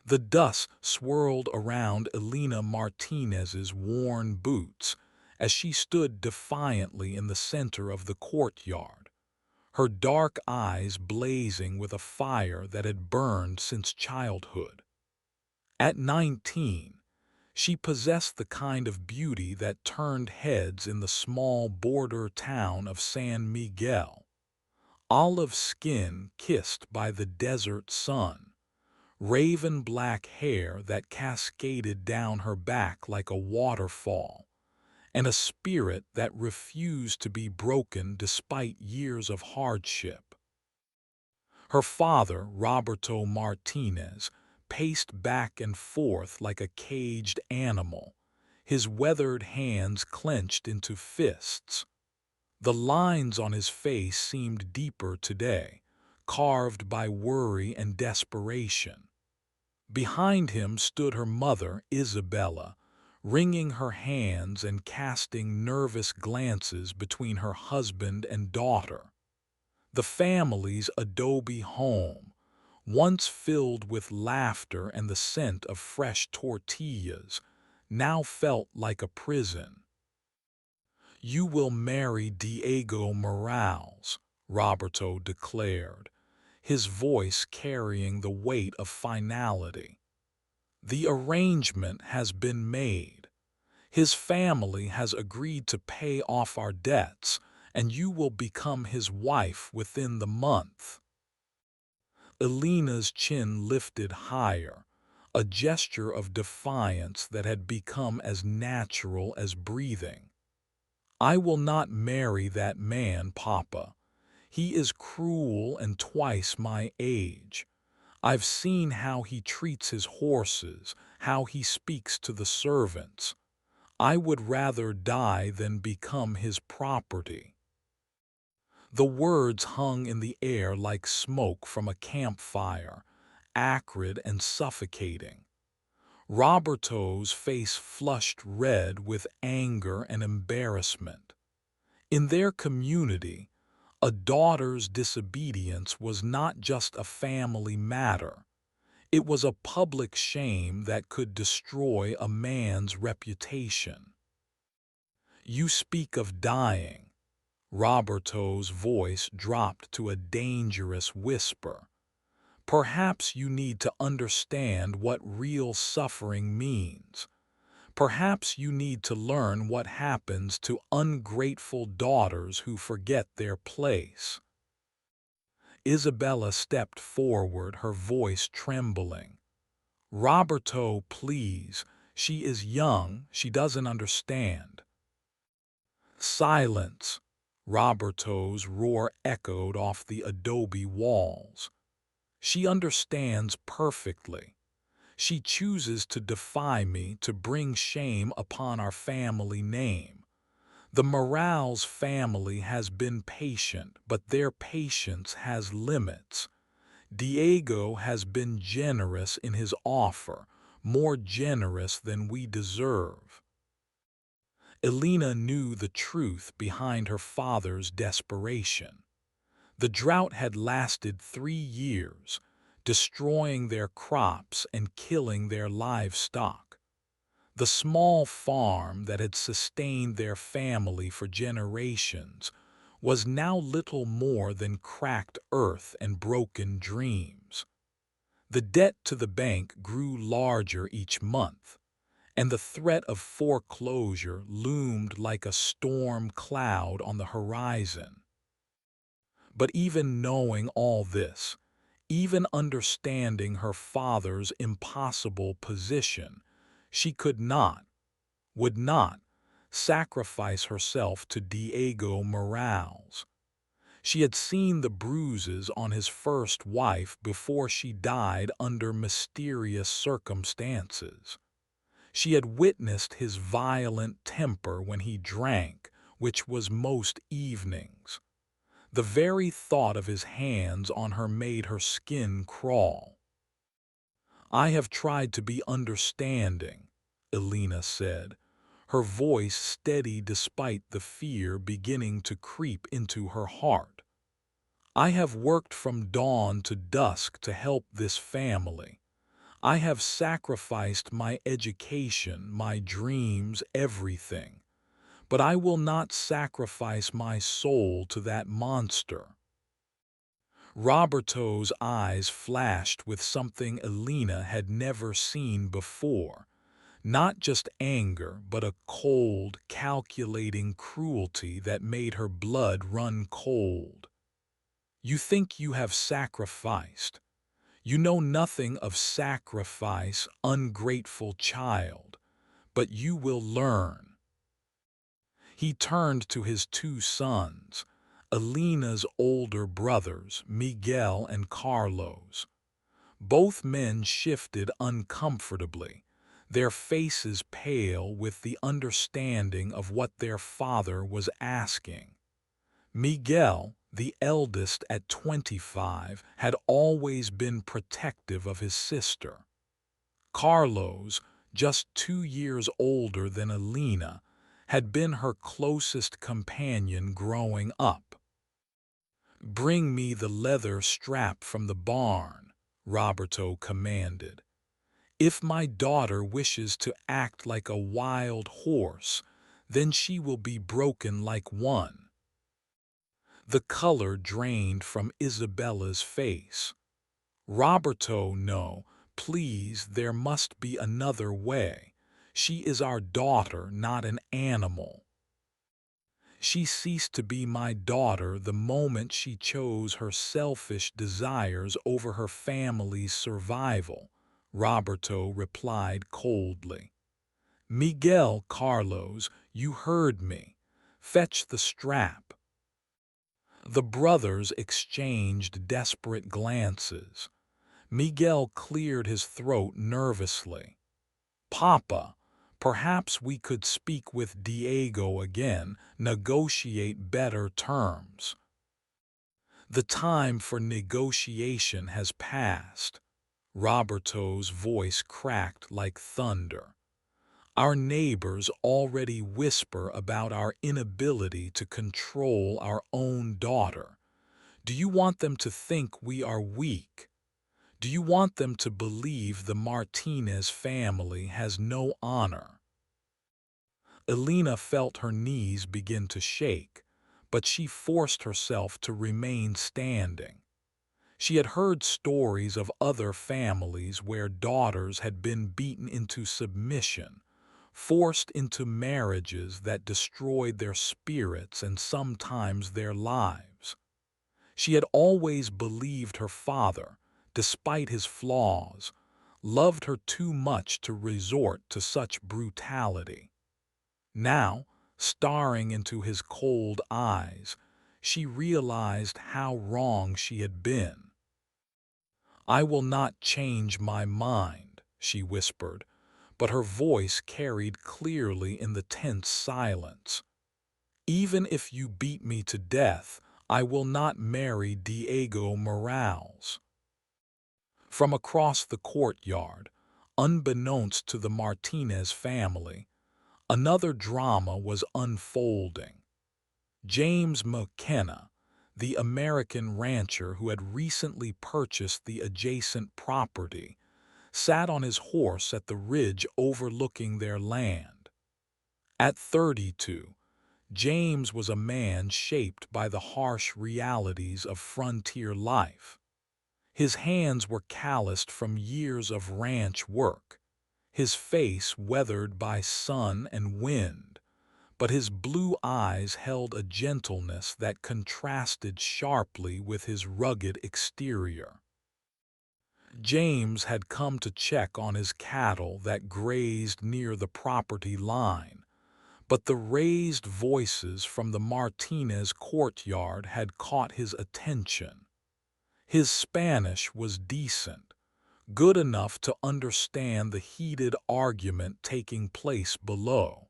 The dust swirled around Elena Martinez's worn boots as she stood defiantly in the center of the courtyard, her dark eyes blazing with a fire that had burned since childhood. At 19, she possessed the kind of beauty that turned heads in the small border town of San Miguel. Olive skin kissed by the desert sun, raven black hair that cascaded down her back like a waterfall, and a spirit that refused to be broken despite years of hardship. Her father, Roberto Martinez, paced back and forth like a caged animal, his weathered hands clenched into fists. The lines on his face seemed deeper today, carved by worry and desperation. Behind him stood her mother, Isabella, wringing her hands and casting nervous glances between her husband and daughter. The family's adobe home, once filled with laughter and the scent of fresh tortillas, now felt like a prison. "You will marry Diego Morales," Roberto declared, his voice carrying the weight of finality. "The arrangement has been made. His family has agreed to pay off our debts, and you will become his wife within the month." Elena's chin lifted higher, a gesture of defiance that had become as natural as breathing. "I will not marry that man, Papa. He is cruel and twice my age. I've seen how he treats his horses, how he speaks to the servants. I would rather die than become his property." The words hung in the air like smoke from a campfire, acrid and suffocating. Roberto's face flushed red with anger and embarrassment. In their community, a daughter's disobedience was not just a family matter. It was a public shame that could destroy a man's reputation. "You speak of dying." Roberto's voice dropped to a dangerous whisper. "Perhaps you need to understand what real suffering means. Perhaps you need to learn what happens to ungrateful daughters who forget their place." Isabella stepped forward, her voice trembling. "Roberto, please. She is young. She doesn't understand." "Silence!" Roberto's roar echoed off the adobe walls. "She understands perfectly. She chooses to defy me, to bring shame upon our family name. The Morales family has been patient, but their patience has limits. Diego has been generous in his offer, more generous than we deserve." Elena knew the truth behind her father's desperation. The drought had lasted 3 years, destroying their crops and killing their livestock. The small farm that had sustained their family for generations was now little more than cracked earth and broken dreams. The debt to the bank grew larger each month, and the threat of foreclosure loomed like a storm cloud on the horizon. But even knowing all this, even understanding her father's impossible position, she could not, would not, sacrifice herself to Diego Morales. She had seen the bruises on his first wife before she died under mysterious circumstances. She had witnessed his violent temper when he drank, which was most evenings. The very thought of his hands on her made her skin crawl. "I have tried to be understanding," Elena said, her voice steady despite the fear beginning to creep into her heart. "I have worked from dawn to dusk to help this family. I have sacrificed my education, my dreams, everything, but I will not sacrifice my soul to that monster." Roberto's eyes flashed with something Elena had never seen before. Not just anger, but a cold, calculating cruelty that made her blood run cold. "You think you have sacrificed. You know nothing of sacrifice, ungrateful child, but you will learn." He turned to his two sons, Elena's older brothers, Miguel and Carlos. Both men shifted uncomfortably, their faces pale with the understanding of what their father was asking. Miguel, the eldest at 25, had always been protective of his sister. Carlos, just 2 years older than Elena, had been her closest companion growing up. "Bring me the leather strap from the barn," Roberto commanded. "If my daughter wishes to act like a wild horse, then she will be broken like one." The color drained from Isabella's face. "Roberto, no, please, there must be another way. She is our daughter, not an animal." "She ceased to be my daughter the moment she chose her selfish desires over her family's survival," Roberto replied coldly. "Miguel, Carlos, you heard me. Fetch the strap." The brothers exchanged desperate glances. Miguel cleared his throat nervously. "Papa, perhaps we could speak with Diego again, negotiate better terms." "The time for negotiation has passed." Roberto's voice cracked like thunder. "Our neighbors already whisper about our inability to control our own daughter. Do you want them to think we are weak? Do you want them to believe the Martinez family has no honor?" Elena felt her knees begin to shake, but she forced herself to remain standing. She had heard stories of other families where daughters had been beaten into submission, forced into marriages that destroyed their spirits and sometimes their lives. She had always believed her father, despite his flaws, loved her too much to resort to such brutality. Now, staring into his cold eyes, she realized how wrong she had been. "I will not change my mind," she whispered, but her voice carried clearly in the tense silence. "Even if you beat me to death, I will not marry Diego Morales." From across the courtyard, unbeknownst to the Martinez family, another drama was unfolding. James McKenna, the American rancher who had recently purchased the adjacent property, sat on his horse at the ridge overlooking their land. At 32, James was a man shaped by the harsh realities of frontier life. His hands were calloused from years of ranch work, his face weathered by sun and wind, but his blue eyes held a gentleness that contrasted sharply with his rugged exterior. James had come to check on his cattle that grazed near the property line, but the raised voices from the Martinez courtyard had caught his attention. His Spanish was decent, good enough to understand the heated argument taking place below.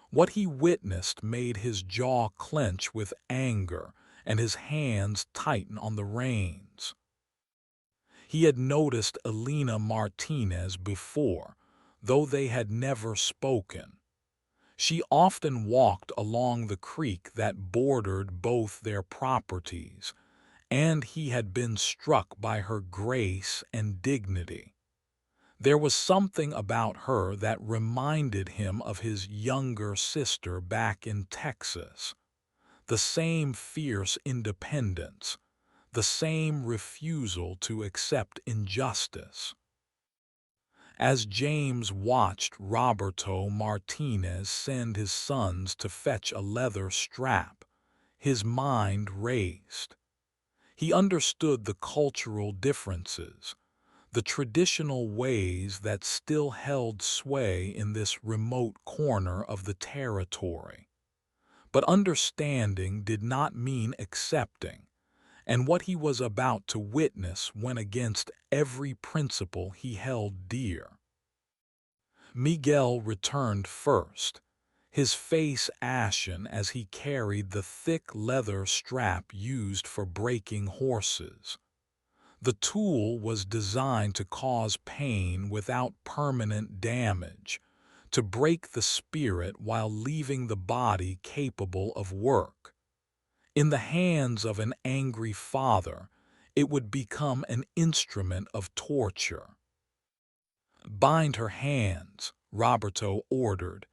What he witnessed made his jaw clench with anger and his hands tighten on the reins. He had noticed Elena Martinez before, though they had never spoken. She often walked along the creek that bordered both their properties, and he had been struck by her grace and dignity. There was something about her that reminded him of his younger sister back in Texas. The same fierce independence, the same refusal to accept injustice. As James watched Roberto Martinez send his sons to fetch a leather strap, his mind raced. He understood the cultural differences, the traditional ways that still held sway in this remote corner of the territory. But understanding did not mean accepting, and what he was about to witness went against every principle he held dear. Miguel returned first, his face ashen as he carried the thick leather strap used for breaking horses. The tool was designed to cause pain without permanent damage, to break the spirit while leaving the body capable of work. In the hands of an angry father, it would become an instrument of torture. "Bind her hands," Roberto ordered,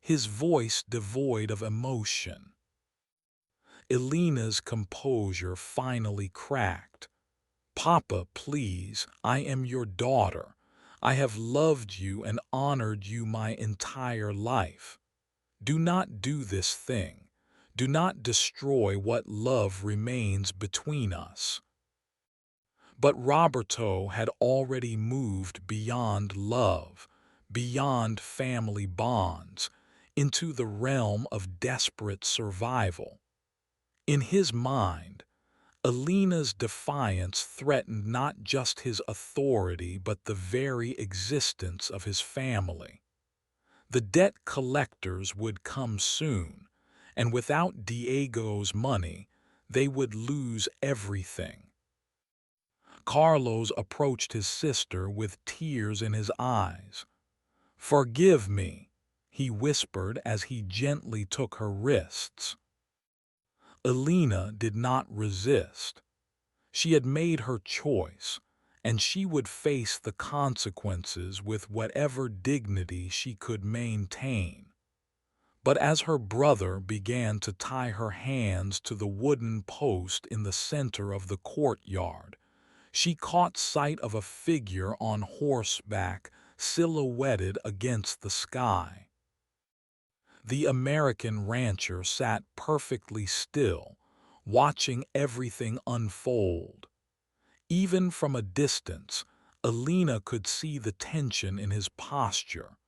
his voice devoid of emotion. Elena's composure finally cracked. "Papa, please, I am your daughter. I have loved you and honored you my entire life. Do not do this thing. Do not destroy what love remains between us." But Roberto had already moved beyond love, beyond family bonds, into the realm of desperate survival. In his mind, Elena's defiance threatened not just his authority but the very existence of his family. The debt collectors would come soon, and without Diego's money, they would lose everything. Carlos approached his sister with tears in his eyes. "Forgive me," he whispered as he gently took her wrists. Elena did not resist. She had made her choice, and she would face the consequences with whatever dignity she could maintain. But as her brother began to tie her hands to the wooden post in the center of the courtyard, she caught sight of a figure on horseback silhouetted against the sky. The American rancher sat perfectly still, watching everything unfold. Even from a distance, Elena could see the tension in his posture,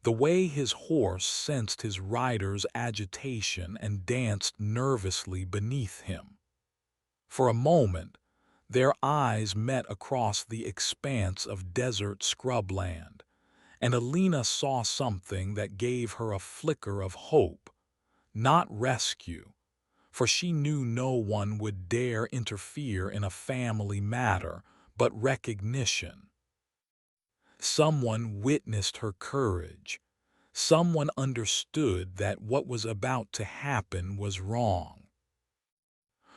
the way his horse sensed his rider's agitation and danced nervously beneath him. For a moment, their eyes met across the expanse of desert scrubland, and Elena saw something that gave her a flicker of hope, not rescue, for she knew no one would dare interfere in a family matter, but recognition. Someone witnessed her courage. Someone understood that what was about to happen was wrong.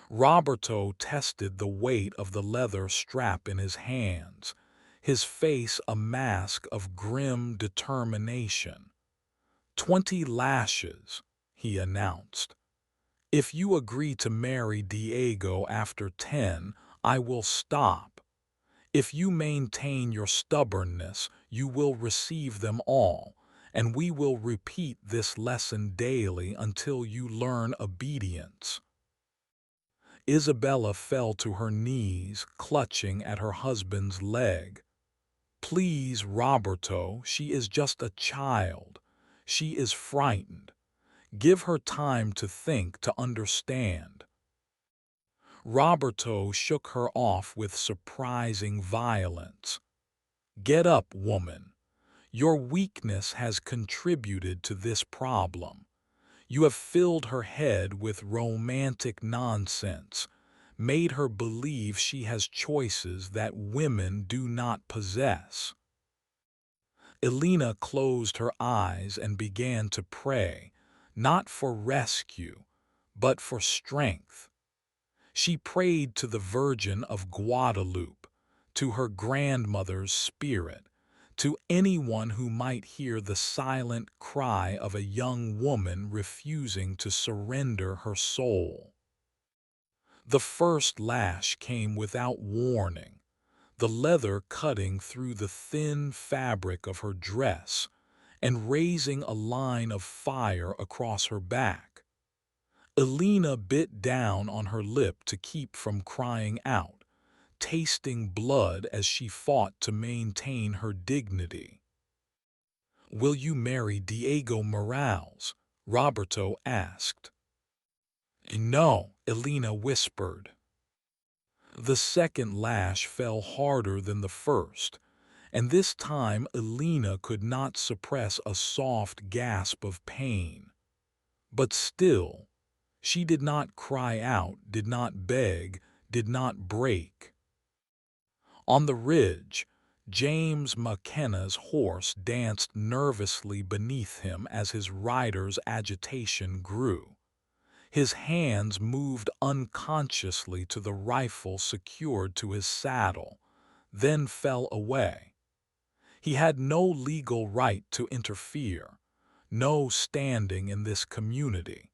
Roberto tested the weight of the leather strap in his hands, his face a mask of grim determination. 20 lashes, he announced. "If you agree to marry Diego after 10, I will stop. If you maintain your stubbornness, you will receive them all, and we will repeat this lesson daily until you learn obedience." Isabella fell to her knees, clutching at her husband's leg. "Please, Roberto, she is just a child. She is frightened. Give her time to think, to understand." Roberto shook her off with surprising violence. "Get up, woman. Your weakness has contributed to this problem. You have filled her head with romantic nonsense, made her believe she has choices that women do not possess." Elena closed her eyes and began to pray, not for rescue, but for strength. She prayed to the Virgin of Guadalupe, to her grandmother's spirit, to anyone who might hear the silent cry of a young woman refusing to surrender her soul. The first lash came without warning, the leather cutting through the thin fabric of her dress and raising a line of fire across her back. Elena bit down on her lip to keep from crying out, tasting blood as she fought to maintain her dignity. "Will you marry Diego Morales?" Roberto asked. "No," Elena whispered. The second lash fell harder than the first, and this time Elena could not suppress a soft gasp of pain. But still, she did not cry out, did not beg, did not break. On the ridge, James McKenna's horse danced nervously beneath him as his rider's agitation grew. His hands moved unconsciously to the rifle secured to his saddle, then fell away. He had no legal right to interfere, no standing in this community.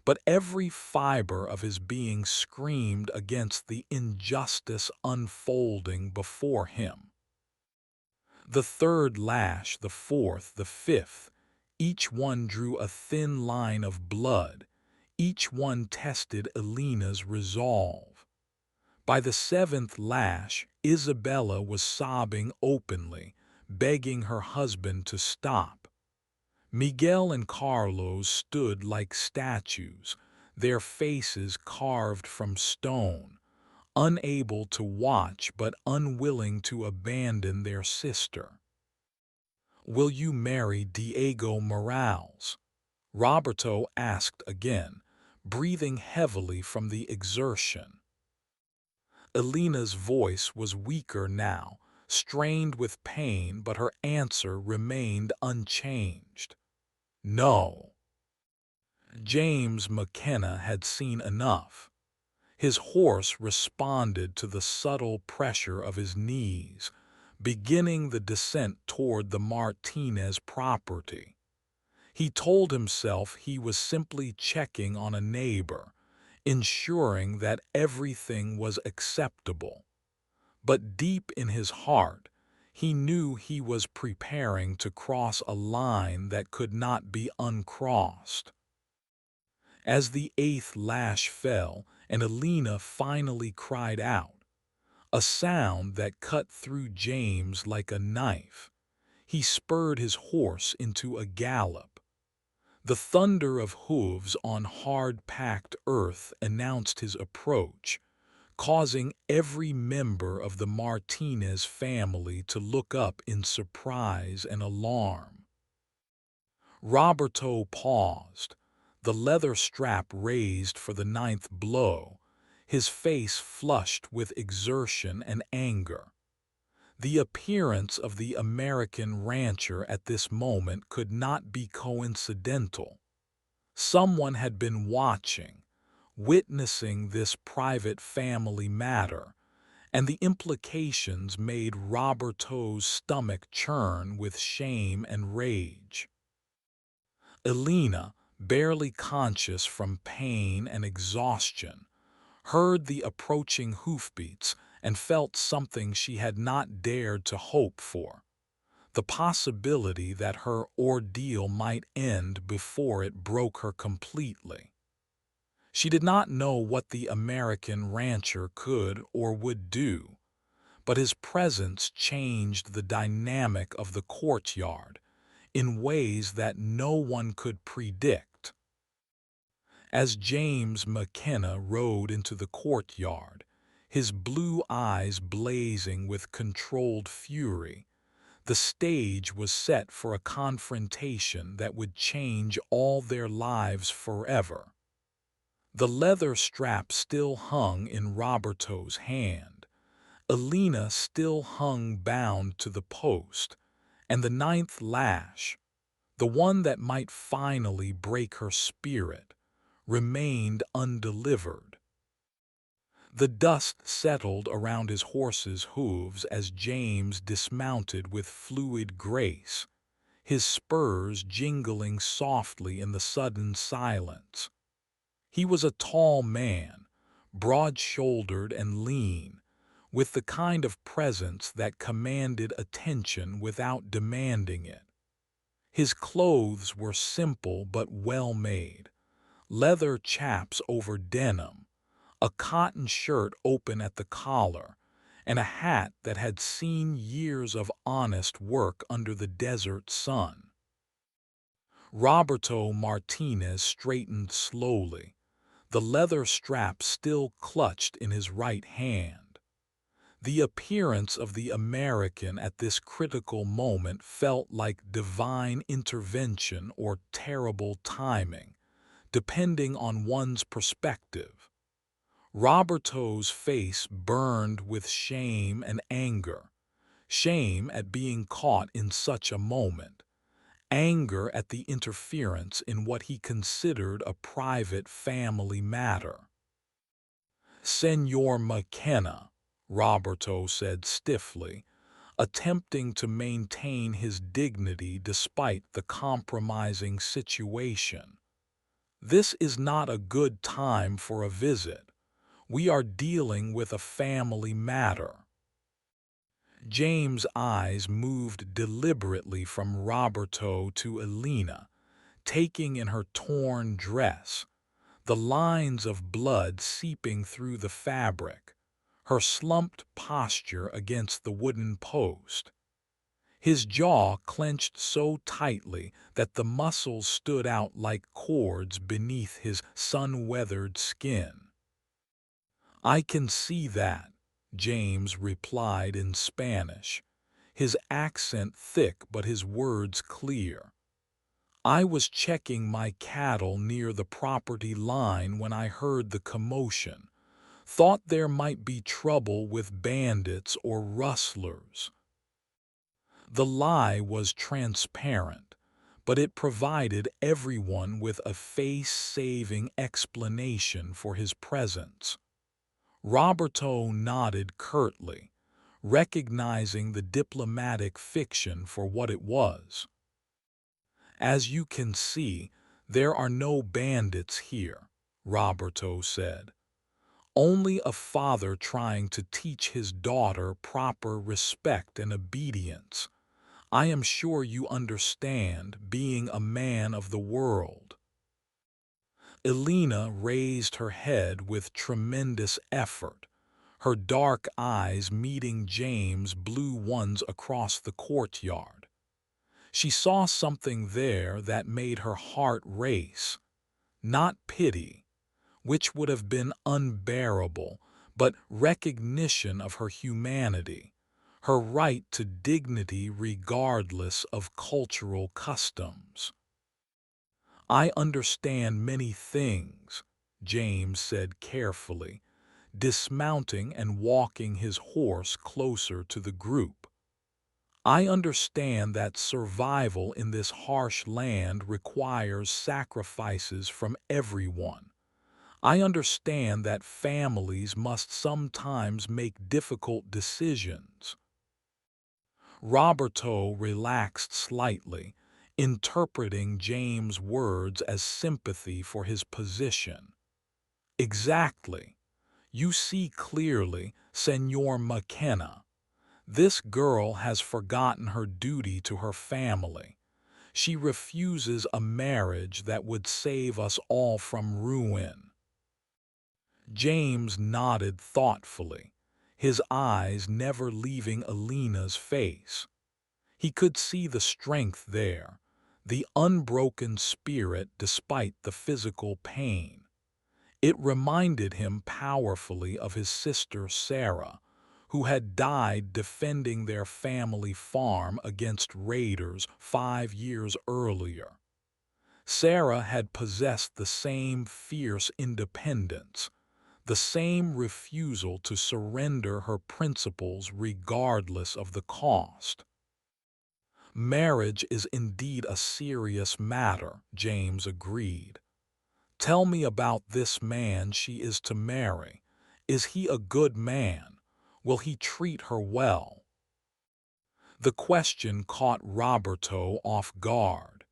But every fiber of his being screamed against the injustice unfolding before him. The third lash, the fourth, the fifth, each one drew a thin line of blood, each one tested Elena's resolve. By the seventh lash, Isabella was sobbing openly, begging her husband to stop. Miguel and Carlos stood like statues, their faces carved from stone, unable to watch but unwilling to abandon their sister. "Will you marry Diego Morales?" Roberto asked again, breathing heavily from the exertion. Elena's voice was weaker now, strained with pain, but her answer remained unchanged. "No." James McKenna had seen enough. His horse responded to the subtle pressure of his knees, beginning the descent toward the Martinez property. He told himself he was simply checking on a neighbor, ensuring that everything was acceptable. But deep in his heart, he knew he was preparing to cross a line that could not be uncrossed. As the eighth lash fell and Elena finally cried out, a sound that cut through James like a knife, he spurred his horse into a gallop. The thunder of hooves on hard-packed earth announced his approach, causing every member of the Martinez family to look up in surprise and alarm. Roberto paused, the leather strap raised for the ninth blow, his face flushed with exertion and anger. The appearance of the American rancher at this moment could not be coincidental. Someone had been watching, witnessing this private family matter, and the implications made Roberto's stomach churn with shame and rage. Elena, barely conscious from pain and exhaustion, heard the approaching hoofbeats and felt something she had not dared to hope for, the possibility that her ordeal might end before it broke her completely. She did not know what the American rancher could or would do, but his presence changed the dynamic of the courtyard in ways that no one could predict. As James McKenna rode into the courtyard, his blue eyes blazing with controlled fury, the stage was set for a confrontation that would change all their lives forever. The leather strap still hung in Roberto's hand. Elena still hung bound to the post, and the ninth lash, the one that might finally break her spirit, remained undelivered. The dust settled around his horse's hooves as James dismounted with fluid grace, his spurs jingling softly in the sudden silence. He was a tall man, broad-shouldered and lean, with the kind of presence that commanded attention without demanding it. His clothes were simple but well-made, leather chaps over denim, a cotton shirt open at the collar, and a hat that had seen years of honest work under the desert sun. Roberto Martinez straightened slowly, the leather strap still clutched in his right hand. The appearance of the American at this critical moment felt like divine intervention or terrible timing, depending on one's perspective. Roberto's face burned with shame and anger, shame at being caught in such a moment, anger at the interference in what he considered a private family matter. "Senor McKenna," Roberto said stiffly, attempting to maintain his dignity despite the compromising situation. "This is not a good time for a visit. We are dealing with a family matter." James' eyes moved deliberately from Roberto to Elena, taking in her torn dress, the lines of blood seeping through the fabric, her slumped posture against the wooden post. His jaw clenched so tightly that the muscles stood out like cords beneath his sun-weathered skin. "I can see that," James replied in Spanish, his accent thick but his words clear. "I was checking my cattle near the property line when I heard the commotion. Thought there might be trouble with bandits or rustlers." The lie was transparent, but it provided everyone with a face-saving explanation for his presence. Roberto nodded curtly, recognizing the diplomatic fiction for what it was. "As you can see, there are no bandits here," Roberto said. "Only a father trying to teach his daughter proper respect and obedience. I am sure you understand, being a man of the world." Elena raised her head with tremendous effort, her dark eyes meeting James' blue ones across the courtyard. She saw something there that made her heart race, not pity, which would have been unbearable, but recognition of her humanity, her right to dignity regardless of cultural customs. "I understand many things," James said carefully, dismounting and walking his horse closer to the group. "I understand that survival in this harsh land requires sacrifices from everyone. I understand that families must sometimes make difficult decisions." Roberto relaxed slightly, interpreting James' words as sympathy for his position. "Exactly. You see clearly, Senor McKenna. This girl has forgotten her duty to her family. She refuses a marriage that would save us all from ruin." James nodded thoughtfully, his eyes never leaving Elena's face. He could see the strength there, the unbroken spirit despite the physical pain. It reminded him powerfully of his sister Sarah, who had died defending their family farm against raiders 5 years earlier. Sarah had possessed the same fierce independence, the same refusal to surrender her principles regardless of the cost. "Marriage is indeed a serious matter," James agreed. "Tell me about this man she is to marry, Is he a good man? Will he treat her well? The question caught Roberto off guard.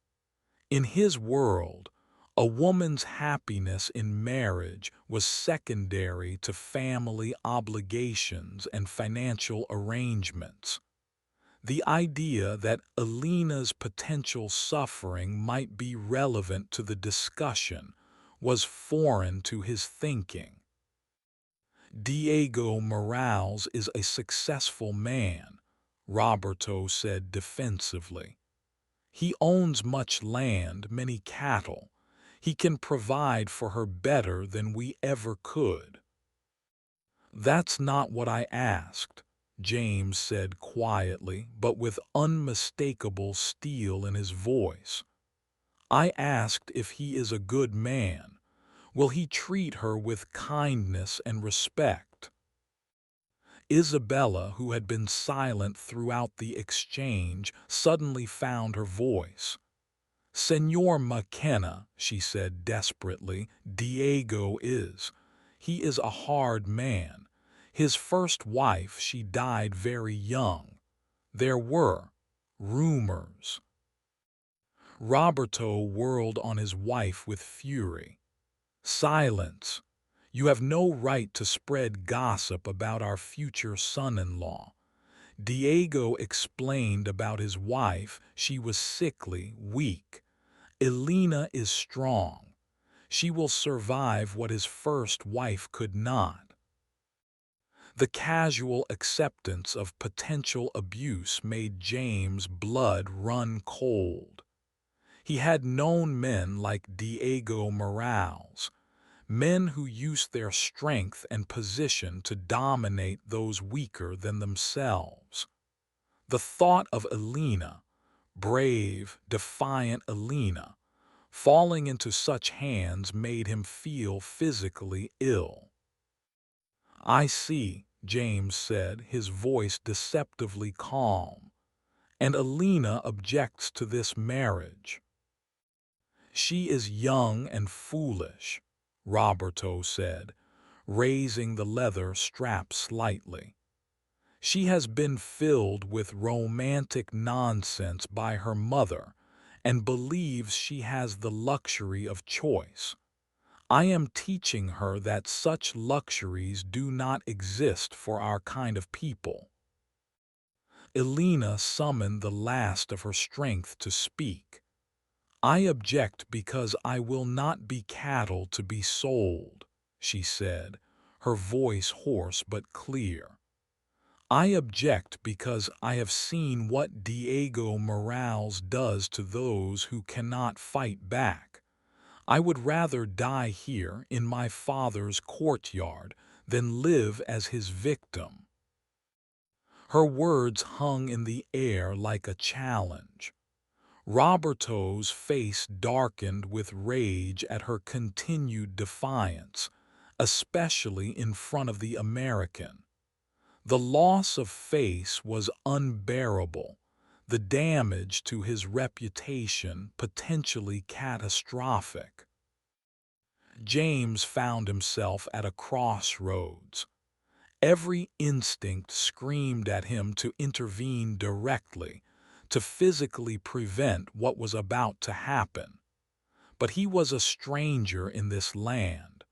In his world, a woman's happiness in marriage was secondary to family obligations and financial arrangements. The idea that Alina's potential suffering might be relevant to the discussion was foreign to his thinking. Diego Morales is a successful man, Roberto said defensively. He owns much land, many cattle. He can provide for her better than we ever could. That's not what I asked, James said quietly, but with unmistakable steel in his voice. I asked if he is a good man. Will he treat her with kindness and respect? Isabella, who had been silent throughout the exchange, suddenly found her voice. Senor McKenna, she said desperately, Diego is. He is a hard man. His first wife, she died very young. There were rumors. Roberto whirled on his wife with fury. Silence. You have no right to spread gossip about our future son-in-law. Diego explained about his wife. She was sickly, weak. Alina is strong. She will survive what his first wife could not. The casual acceptance of potential abuse made James' blood run cold. He had known men like Diego Morales, men who used their strength and position to dominate those weaker than themselves. The thought of Alina, brave, defiant Alina, falling into such hands made him feel physically ill. I see, James said, his voice deceptively calm. And Alina objects to this marriage. She is young and foolish, Roberto said, raising the leather strap slightly. She has been filled with romantic nonsense by her mother and believes she has the luxury of choice. I am teaching her that such luxuries do not exist for our kind of people. Alina summoned the last of her strength to speak. I object because I will not be cattle to be sold, she said, her voice hoarse but clear. I object because I have seen what Diego Morales does to those who cannot fight back. I would rather die here in my father's courtyard than live as his victim. Her words hung in the air like a challenge. Roberto's face darkened with rage at her continued defiance, especially in front of the American. The loss of face was unbearable, the damage to his reputation potentially catastrophic. James found himself at a crossroads. Every instinct screamed at him to intervene directly, to physically prevent what was about to happen. But he was a stranger in this land,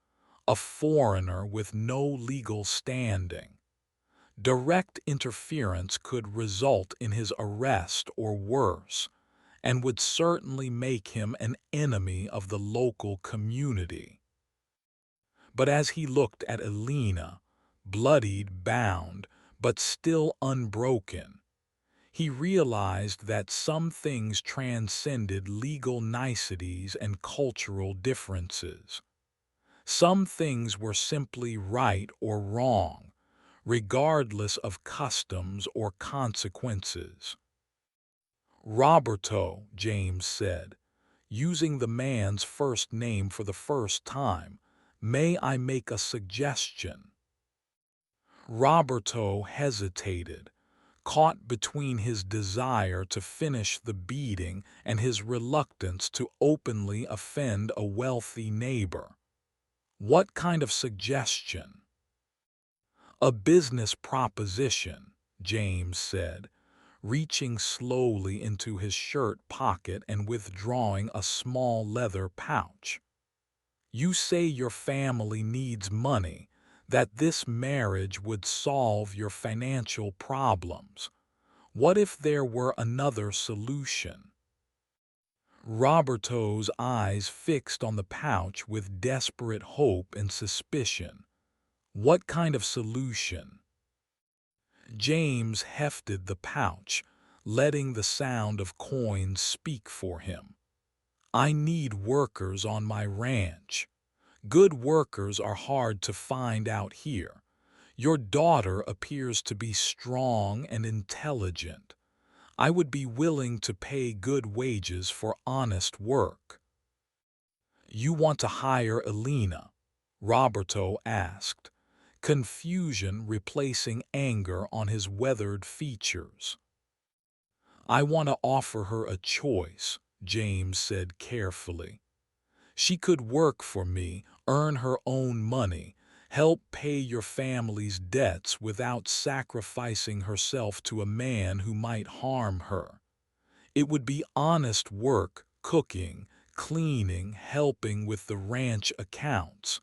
a foreigner with no legal standing. Direct interference could result in his arrest or worse, and would certainly make him an enemy of the local community. But as he looked at Alina, bloodied, bound, but still unbroken, he realized that some things transcended legal niceties and cultural differences. Some things were simply right or wrong, regardless of customs or consequences. Roberto, James said, using the man's first name for the first time, may I make a suggestion? Roberto hesitated, caught between his desire to finish the beating and his reluctance to openly offend a wealthy neighbor. What kind of suggestion? A business proposition, James said, reaching slowly into his shirt pocket and withdrawing a small leather pouch. You say your family needs money, that this marriage would solve your financial problems. What if there were another solution? Roberto's eyes fixed on the pouch with desperate hope and suspicion. What kind of solution? James hefted the pouch, letting the sound of coins speak for him. I need workers on my ranch. Good workers are hard to find out here. Your daughter appears to be strong and intelligent. I would be willing to pay good wages for honest work. You want to hire Elena? Roberto asked, confusion replacing anger on his weathered features. I want to offer her a choice, James said carefully. She could work for me, earn her own money, help pay your family's debts without sacrificing herself to a man who might harm her. It would be honest work, cooking, cleaning, helping with the ranch accounts.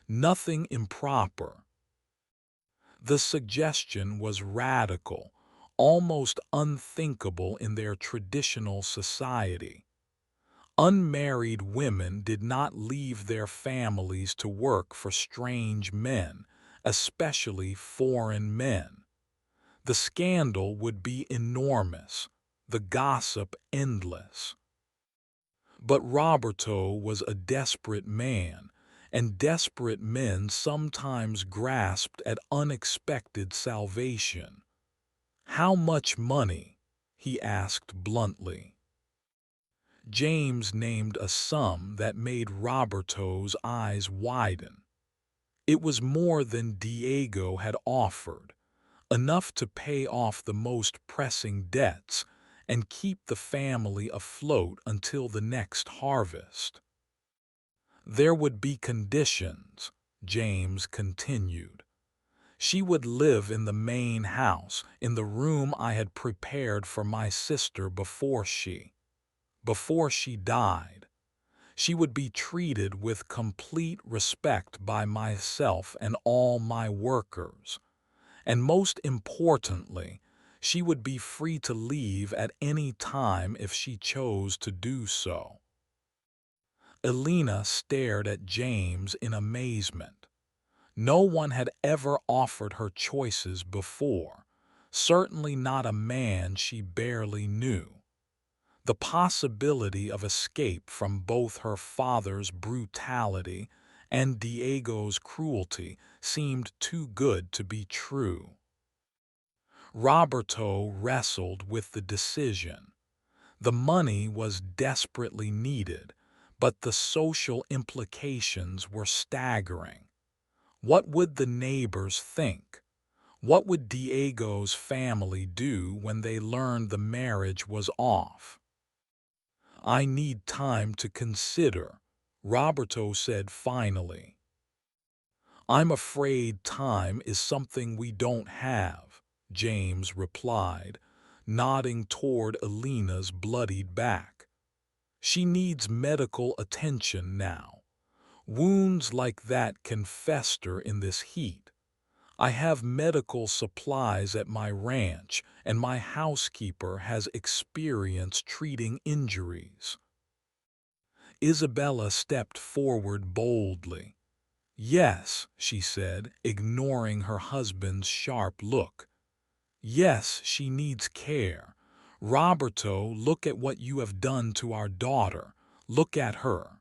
Nothing improper. The suggestion was radical, almost unthinkable in their traditional society. Unmarried women did not leave their families to work for strange men, especially foreign men. The scandal would be enormous, the gossip endless. But Roberto was a desperate man, and desperate men sometimes grasped at unexpected salvation. How much money? He asked bluntly. James named a sum that made Roberto's eyes widen. It was more than Diego had offered, enough to pay off the most pressing debts and keep the family afloat until the next harvest. There would be conditions, James continued. She would live in the main house, in the room I had prepared for my sister before she died. She would be treated with complete respect by myself and all my workers. And most importantly, she would be free to leave at any time if she chose to do so. Elena stared at James in amazement. No one had ever offered her choices before, certainly not a man she barely knew. The possibility of escape from both her father's brutality and Diego's cruelty seemed too good to be true. Roberto wrestled with the decision. The money was desperately needed, but the social implications were staggering. What would the neighbors think? What would Diego's family do when they learned the marriage was off? I need time to consider, Roberto said finally. I'm afraid time is something we don't have, James replied, nodding toward Elena's bloodied back. She needs medical attention now. Wounds like that can fester in this heat. I have medical supplies at my ranch, and my housekeeper has experience treating injuries. Isabella stepped forward boldly. Yes, she said, ignoring her husband's sharp look. Yes, she needs care. Roberto, look at what you have done to our daughter. Look at her.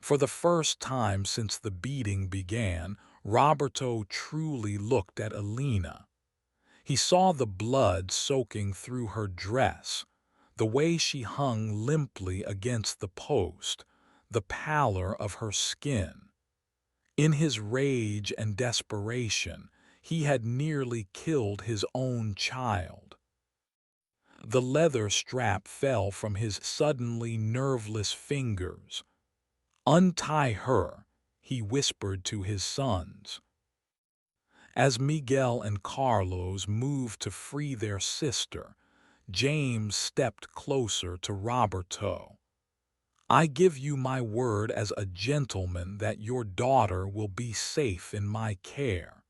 For the first time since the beating began, Roberto truly looked at Elena. He saw the blood soaking through her dress, the way she hung limply against the post, the pallor of her skin. In his rage and desperation, he had nearly killed his own child. The leather strap fell from his suddenly nerveless fingers. Untie her, he whispered to his sons. As Miguel and Carlos moved to free their sister, James stepped closer to Roberto. "I give you my word as a gentleman that your daughter will be safe in my care.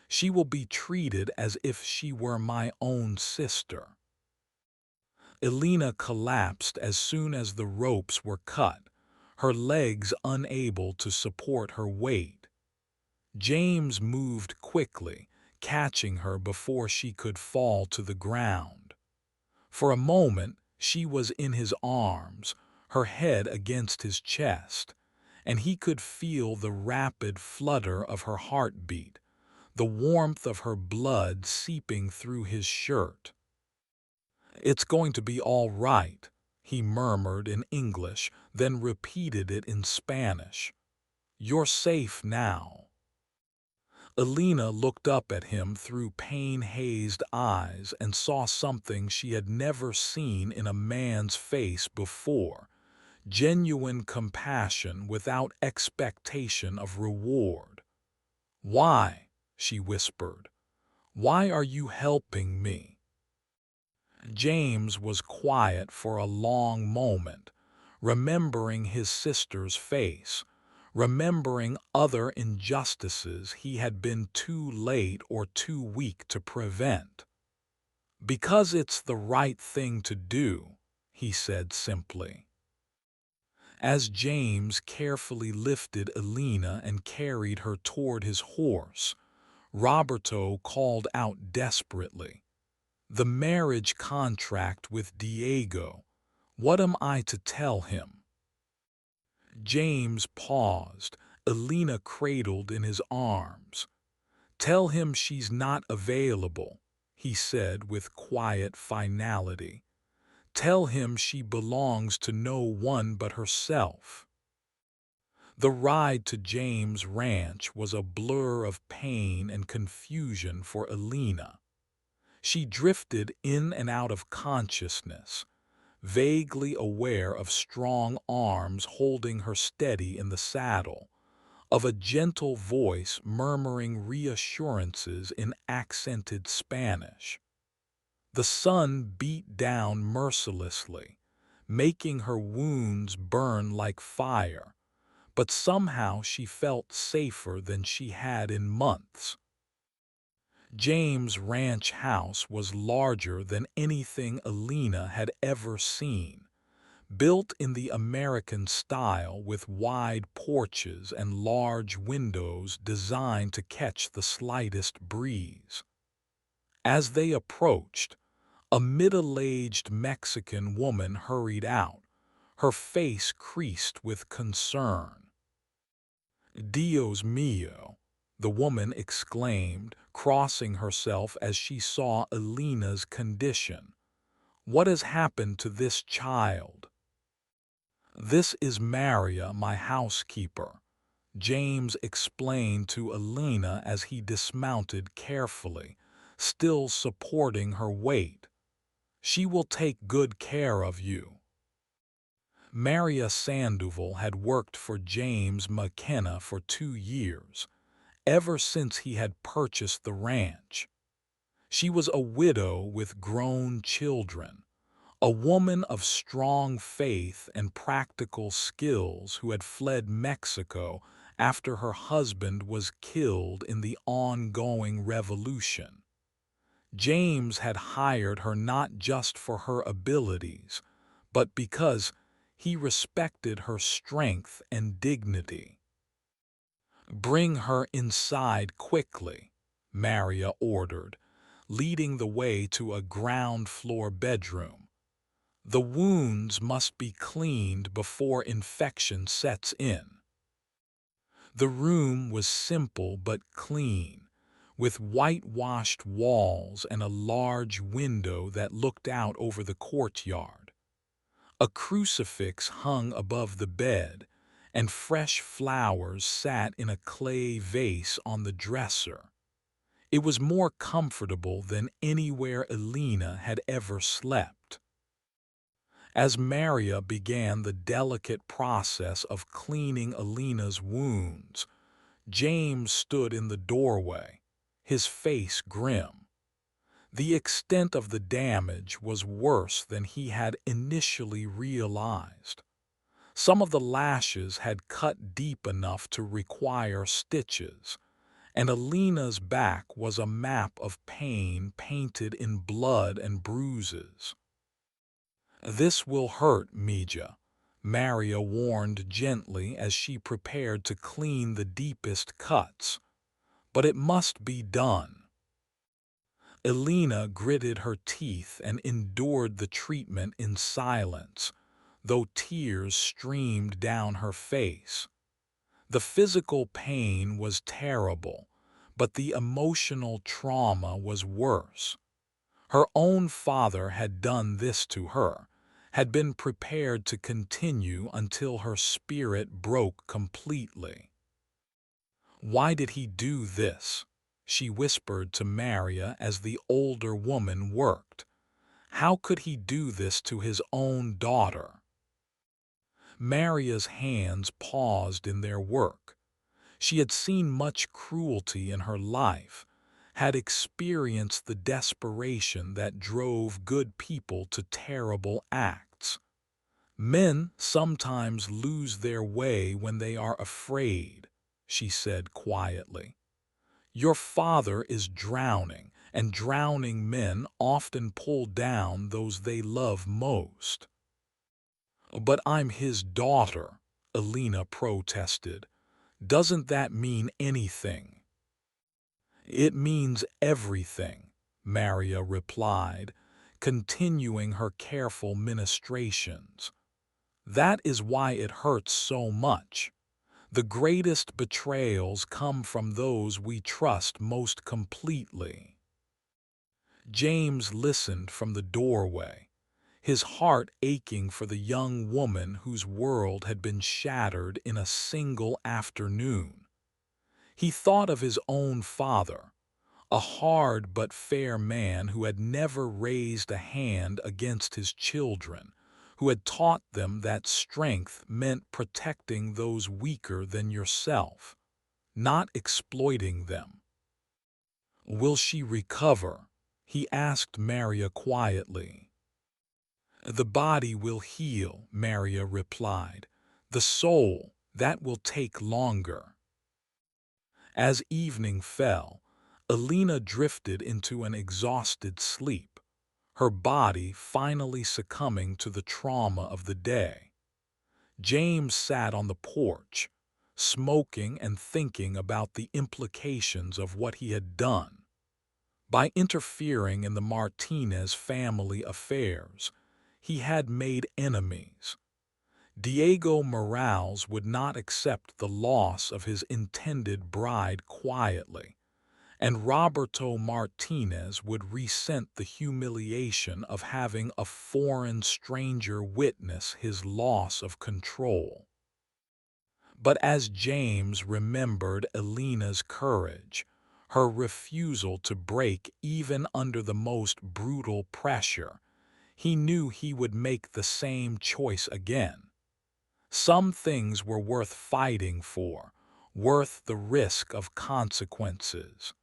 She will be treated as if she were my own sister." Elena collapsed as soon as the ropes were cut, her legs unable to support her weight. James moved quickly, catching her before she could fall to the ground. For a moment, she was in his arms, her head against his chest, and he could feel the rapid flutter of her heartbeat, the warmth of her blood seeping through his shirt. "It's going to be all right," he murmured in English, then repeated it in Spanish. "You're safe now." Elena looked up at him through pain-hazed eyes and saw something she had never seen in a man's face before: genuine compassion without expectation of reward. "Why?" she whispered. "Why are you helping me?" James was quiet for a long moment, remembering his sister's face, remembering other injustices he had been too late or too weak to prevent. "Because it's the right thing to do," he said simply. As James carefully lifted Elena and carried her toward his horse, Roberto called out desperately, "The marriage contract with Diego. What am I to tell him?" James paused, Elena cradled in his arms. "Tell him she's not available," he said with quiet finality. "Tell him she belongs to no one but herself." The ride to James' ranch was a blur of pain and confusion for Elena. She drifted in and out of consciousness, vaguely aware of strong arms holding her steady in the saddle, of a gentle voice murmuring reassurances in accented Spanish. The sun beat down mercilessly, making her wounds burn like fire, but somehow she felt safer than she had in months. James' ranch house was larger than anything Elena had ever seen, built in the American style with wide porches and large windows designed to catch the slightest breeze. As they approached, a middle-aged Mexican woman hurried out, her face creased with concern. "Dios mío!" the woman exclaimed, crossing herself as she saw Elena's condition. "What has happened to this child?" "This is Maria, my housekeeper," James explained to Elena as he dismounted carefully, still supporting her weight. "She will take good care of you." Maria Sandoval had worked for James McKenna for 2 years, ever since he had purchased the ranch. She was a widow with grown children, a woman of strong faith and practical skills who had fled Mexico after her husband was killed in the ongoing revolution. James had hired her not just for her abilities, but because he respected her strength and dignity. "Bring her inside quickly," Maria ordered, leading the way to a ground-floor bedroom. "The wounds must be cleaned before infection sets in." The room was simple but clean, with whitewashed walls and a large window that looked out over the courtyard. A crucifix hung above the bed, and fresh flowers sat in a clay vase on the dresser. It was more comfortable than anywhere Elena had ever slept. As Maria began the delicate process of cleaning Elena's wounds, James stood in the doorway, his face grim. The extent of the damage was worse than he had initially realized. Some of the lashes had cut deep enough to require stitches, and Alina's back was a map of pain painted in blood and bruises. "This will hurt, Mija," Maria warned gently as she prepared to clean the deepest cuts. "But it must be done." Alina gritted her teeth and endured the treatment in silence, though tears streamed down her face. The physical pain was terrible, but the emotional trauma was worse. Her own father had done this to her, had been prepared to continue until her spirit broke completely. "Why did he do this?" she whispered to Maria as the older woman worked. "How could he do this to his own daughter?" Maria's hands paused in their work. She had seen much cruelty in her life, had experienced the desperation that drove good people to terrible acts. "Men sometimes lose their way when they are afraid," she said quietly. "Your father is drowning, and drowning men often pull down those they love most." "But I'm his daughter," Alina protested. "Doesn't that mean anything?" "It means everything," Maria replied, continuing her careful ministrations. "That is why it hurts so much. The greatest betrayals come from those we trust most completely." James listened from the doorway, his heart aching for the young woman whose world had been shattered in a single afternoon. He thought of his own father, a hard but fair man who had never raised a hand against his children, who had taught them that strength meant protecting those weaker than yourself, not exploiting them. "Will she recover?" he asked Maria quietly. "The body will heal," Maria replied. "The soul, that will take longer." As evening fell, Alina drifted into an exhausted sleep, her body finally succumbing to the trauma of the day. James sat on the porch, smoking and thinking about the implications of what he had done. By interfering in the Martinez family affairs, he had made enemies. Diego Morales would not accept the loss of his intended bride quietly, and Roberto Martinez would resent the humiliation of having a foreign stranger witness his loss of control. But as James remembered Alina's courage, her refusal to break even under the most brutal pressure, he knew he would make the same choice again. Some things were worth fighting for, worth the risk of consequences.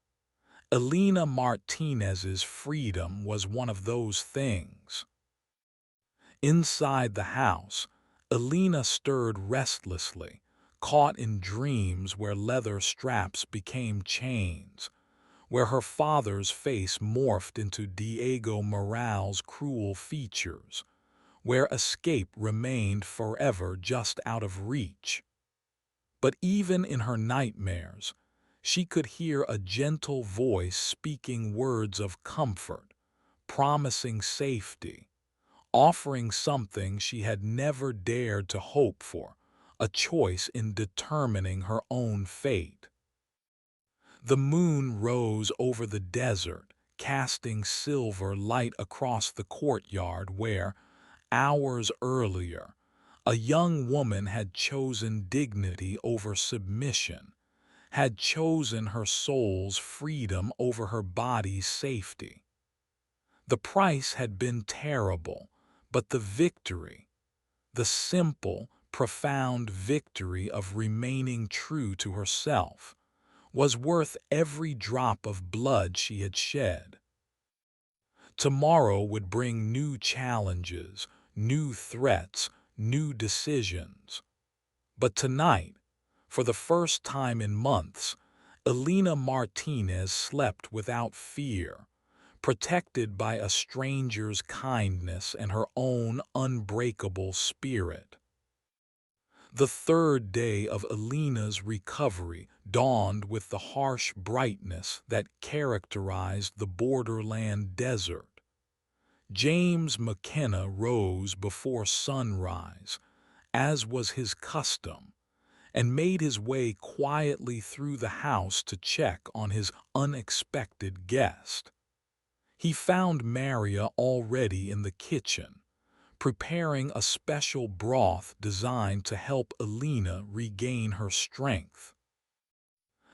Alina Martinez's freedom was one of those things. Inside the house, Alina stirred restlessly, caught in dreams where leather straps became chains, where her father's face morphed into Diego Morales' cruel features, where escape remained forever just out of reach. But even in her nightmares, she could hear a gentle voice speaking words of comfort, promising safety, offering something she had never dared to hope for, a choice in determining her own fate. The moon rose over the desert, casting silver light across the courtyard where, hours earlier, a young woman had chosen dignity over submission, had chosen her soul's freedom over her body's safety. The price had been terrible, but the victory, the simple, profound victory of remaining true to herself, was worth every drop of blood she had shed. Tomorrow would bring new challenges, new threats, new decisions. But tonight, for the first time in months, Elena Martinez slept without fear, protected by a stranger's kindness and her own unbreakable spirit. The third day of Elena's recovery dawned with the harsh brightness that characterized the borderland desert. James McKenna rose before sunrise, as was his custom, and made his way quietly through the house to check on his unexpected guest. He found Maria already in the kitchen, preparing a special broth designed to help Elena regain her strength.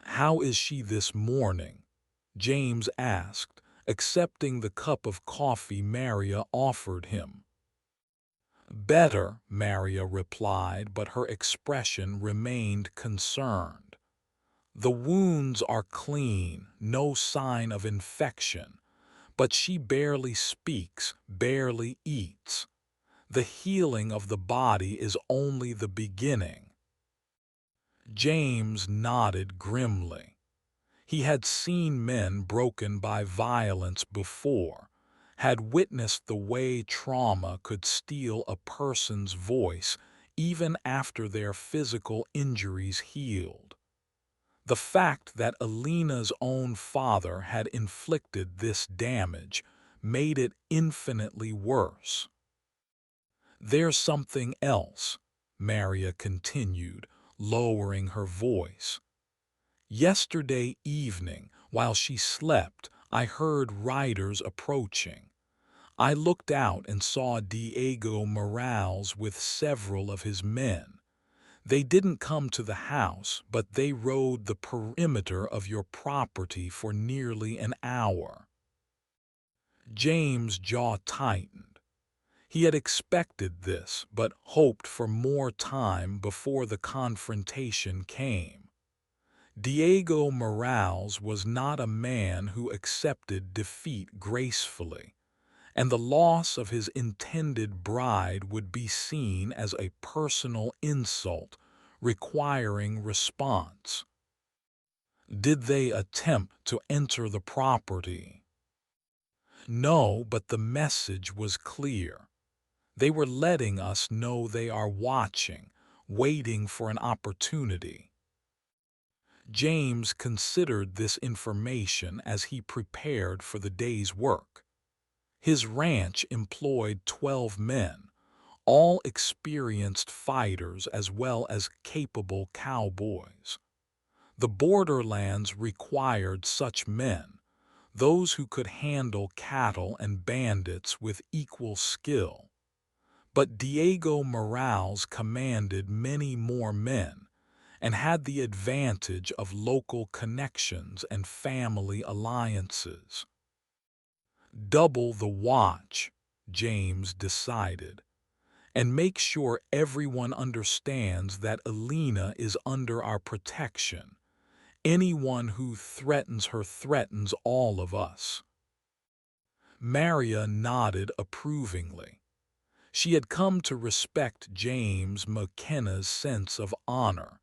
"How is she this morning?" James asked, accepting the cup of coffee Maria offered him. "Better," Maria replied, but her expression remained concerned. "The wounds are clean, no sign of infection, but she barely speaks, barely eats. The healing of the body is only the beginning." James nodded grimly. He had seen men broken by violence before, had witnessed the way trauma could steal a person's voice even after their physical injuries healed. The fact that Elena's own father had inflicted this damage made it infinitely worse. "There's something else," Maria continued, lowering her voice. "Yesterday evening, while she slept, I heard riders approaching. I looked out and saw Diego Morales with several of his men. They didn't come to the house, but they rode the perimeter of your property for nearly an hour." James' jaw tightened. He had expected this, but hoped for more time before the confrontation came. Diego Morales was not a man who accepted defeat gracefully, and the loss of his intended bride would be seen as a personal insult requiring response. "Did they attempt to enter the property?" "No, but the message was clear. They were letting us know they are watching, waiting for an opportunity." James considered this information as he prepared for the day's work. His ranch employed 12 men, all experienced fighters as well as capable cowboys. The borderlands required such men, those who could handle cattle and bandits with equal skill. But Diego Morales commanded many more men and had the advantage of local connections and family alliances. "Double the watch," James decided, "and make sure everyone understands that Elena is under our protection. Anyone who threatens her threatens all of us." Maria nodded approvingly. She had come to respect James McKenna's sense of honor,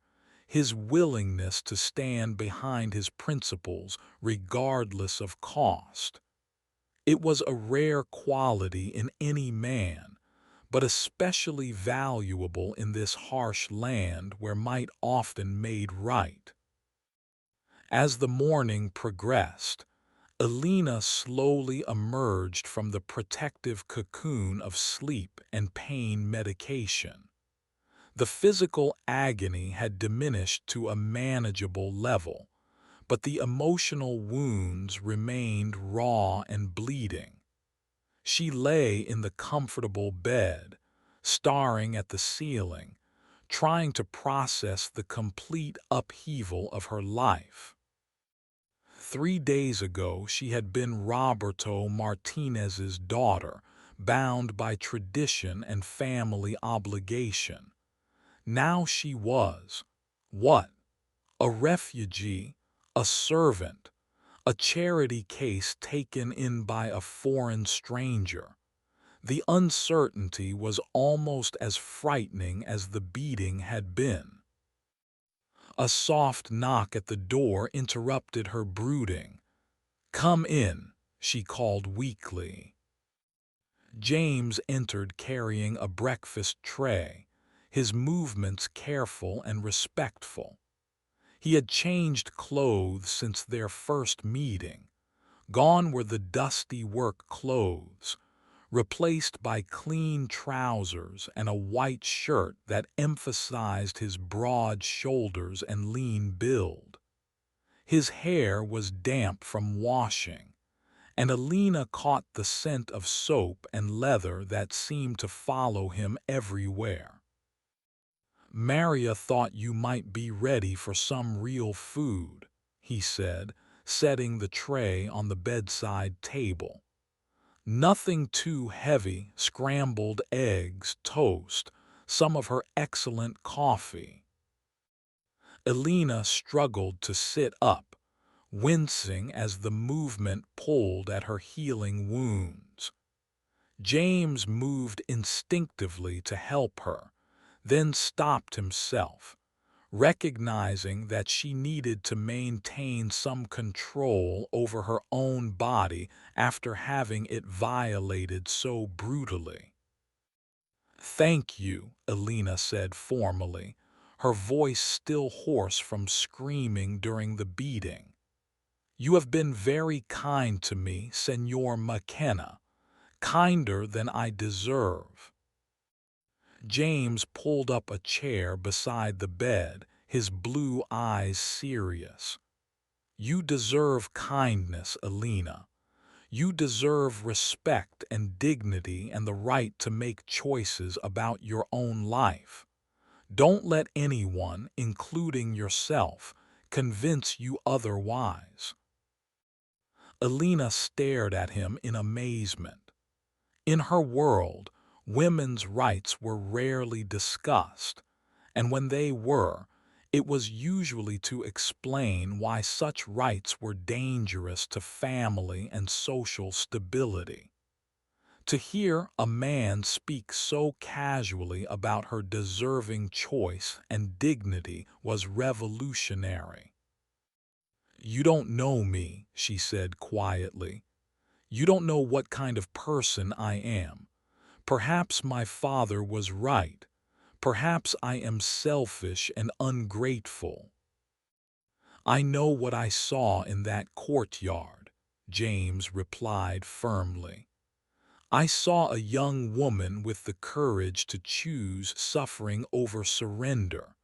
his willingness to stand behind his principles regardless of cost. It was a rare quality in any man, but especially valuable in this harsh land where might often made right. As the morning progressed, Elena slowly emerged from the protective cocoon of sleep and pain medication. The physical agony had diminished to a manageable level, but the emotional wounds remained raw and bleeding. She lay in the comfortable bed, staring at the ceiling, trying to process the complete upheaval of her life. 3 days ago she had been Roberto Martinez's daughter, bound by tradition and family obligation. Now she was, what? A refugee, a servant, a charity case taken in by a foreign stranger. The uncertainty was almost as frightening as the beating had been. A soft knock at the door interrupted her brooding. "Come in," she called weakly. James entered carrying a breakfast tray, his movements careful and respectful. He had changed clothes since their first meeting. Gone were the dusty work clothes, replaced by clean trousers and a white shirt that emphasized his broad shoulders and lean build. His hair was damp from washing, and Alina caught the scent of soap and leather that seemed to follow him everywhere. "Maria thought you might be ready for some real food," he said, setting the tray on the bedside table. "Nothing too heavy, scrambled eggs, toast, some of her excellent coffee." Alina struggled to sit up, wincing as the movement pulled at her healing wounds. James moved instinctively to help her, then stopped himself, recognizing that she needed to maintain some control over her own body after having it violated so brutally. "Thank you," Alina said formally, her voice still hoarse from screaming during the beating. "You have been very kind to me, Senor McKenna, kinder than I deserve." James pulled up a chair beside the bed, his blue eyes serious. "You deserve kindness, Alina. You deserve respect and dignity and the right to make choices about your own life. Don't let anyone, including yourself, convince you otherwise." Alina stared at him in amazement. In her world, women's rights were rarely discussed, and when they were, it was usually to explain why such rights were dangerous to family and social stability. To hear a man speak so casually about her deserving choice and dignity was revolutionary. "You don't know me," she said quietly. "You don't know what kind of person I am. Perhaps my father was right. Perhaps I am selfish and ungrateful." "I know what I saw in that courtyard," James replied firmly. "I saw a young woman with the courage to choose suffering over surrender.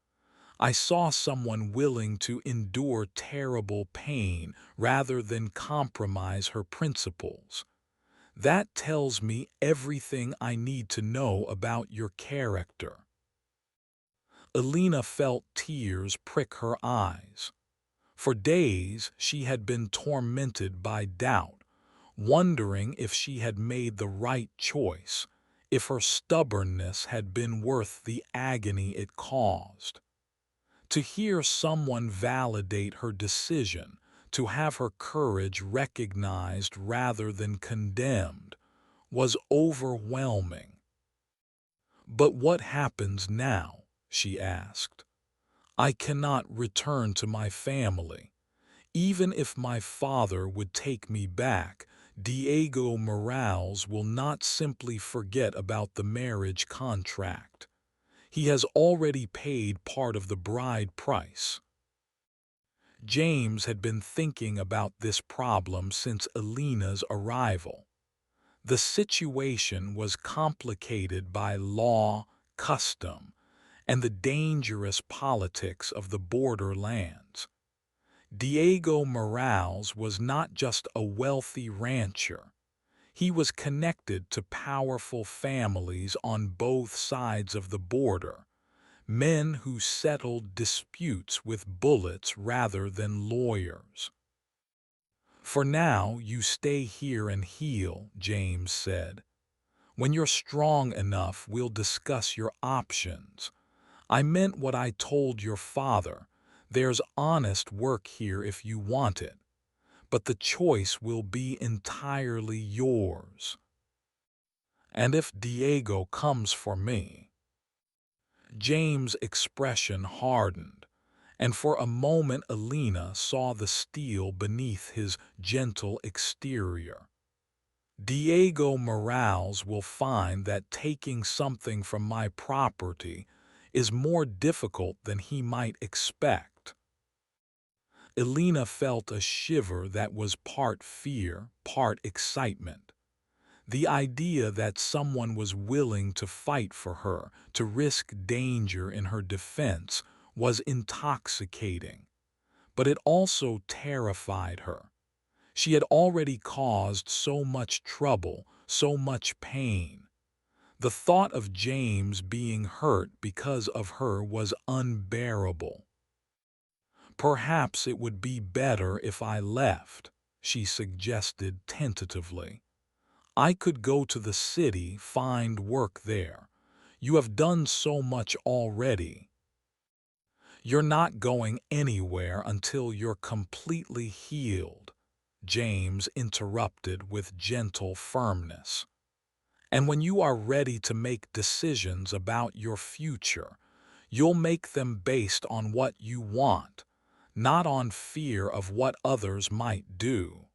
I saw someone willing to endure terrible pain rather than compromise her principles. That tells me everything I need to know about your character." Alina felt tears prick her eyes. For days she had been tormented by doubt, wondering if she had made the right choice, if her stubbornness had been worth the agony it caused. To hear someone validate her decision, to have her courage recognized rather than condemned, was overwhelming. "But what happens now?" she asked. "I cannot return to my family. Even if my father would take me back, Diego Morales will not simply forget about the marriage contract. He has already paid part of the bride price." James had been thinking about this problem since Alina's arrival. The situation was complicated by law, custom, and the dangerous politics of the borderlands. Diego Morales was not just a wealthy rancher. He was connected to powerful families on both sides of the border, men who settled disputes with bullets rather than lawyers. "For now, you stay here and heal," James said. "When you're strong enough, we'll discuss your options. I meant what I told your father, There's honest work here if you want it, but the choice will be entirely yours. And if Diego comes for me, James' expression hardened, and for a moment Alina saw the steel beneath his gentle exterior. Diego Morales will find that taking something from my property is more difficult than he might expect. Elena felt a shiver that was part fear, part excitement. The idea that someone was willing to fight for her, to risk danger in her defense, was intoxicating. But it also terrified her. She had already caused so much trouble, so much pain. The thought of James being hurt because of her was unbearable. "Perhaps it would be better if I left," she suggested tentatively. "I could go to the city, find work there. You have done so much already." "You're not going anywhere until you're completely healed," James interrupted with gentle firmness. "And when you are ready to make decisions about your future, you'll make them based on what you want, not on fear of what others might do."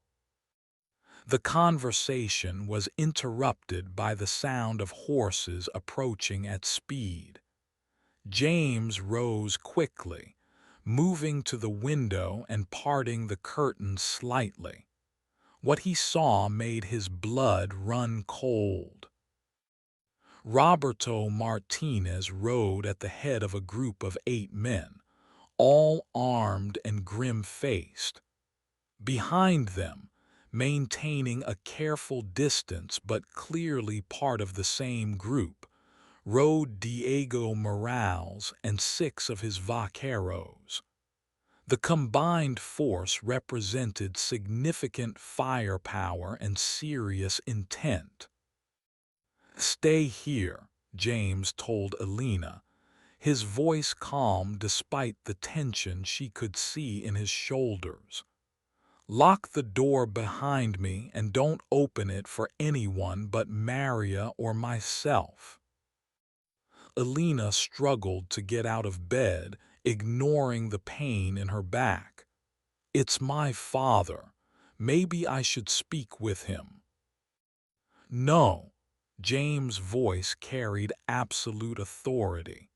The conversation was interrupted by the sound of horses approaching at speed. James rose quickly, moving to the window and parting the curtains slightly. What he saw made his blood run cold. Roberto Martinez rode at the head of a group of 8 men, all armed and grim-faced. Behind them, maintaining a careful distance but clearly part of the same group, rode Diego Morales and 6 of his vaqueros. The combined force represented significant firepower and serious intent. "Stay here," James told Elena, his voice calm despite the tension she could see in his shoulders. "Lock the door behind me and don't open it for anyone but Maria or myself." Elena struggled to get out of bed, ignoring the pain in her back. "It's my father. Maybe I should speak with him." "No." James' voice carried absolute authority.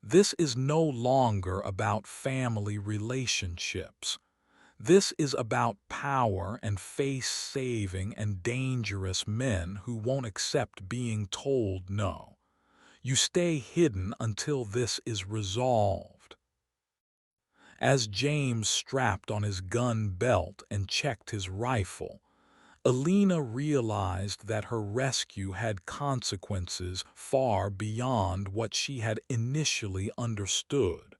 "This is no longer about family relationships. This is about power and face-saving and dangerous men who won't accept being told no. You stay hidden until this is resolved." As James strapped on his gun belt and checked his rifle, Elena realized that her rescue had consequences far beyond what she had initially understood.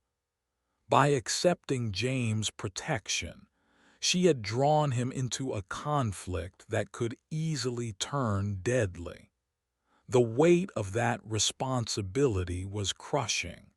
By accepting James' protection, she had drawn him into a conflict that could easily turn deadly. The weight of that responsibility was crushing.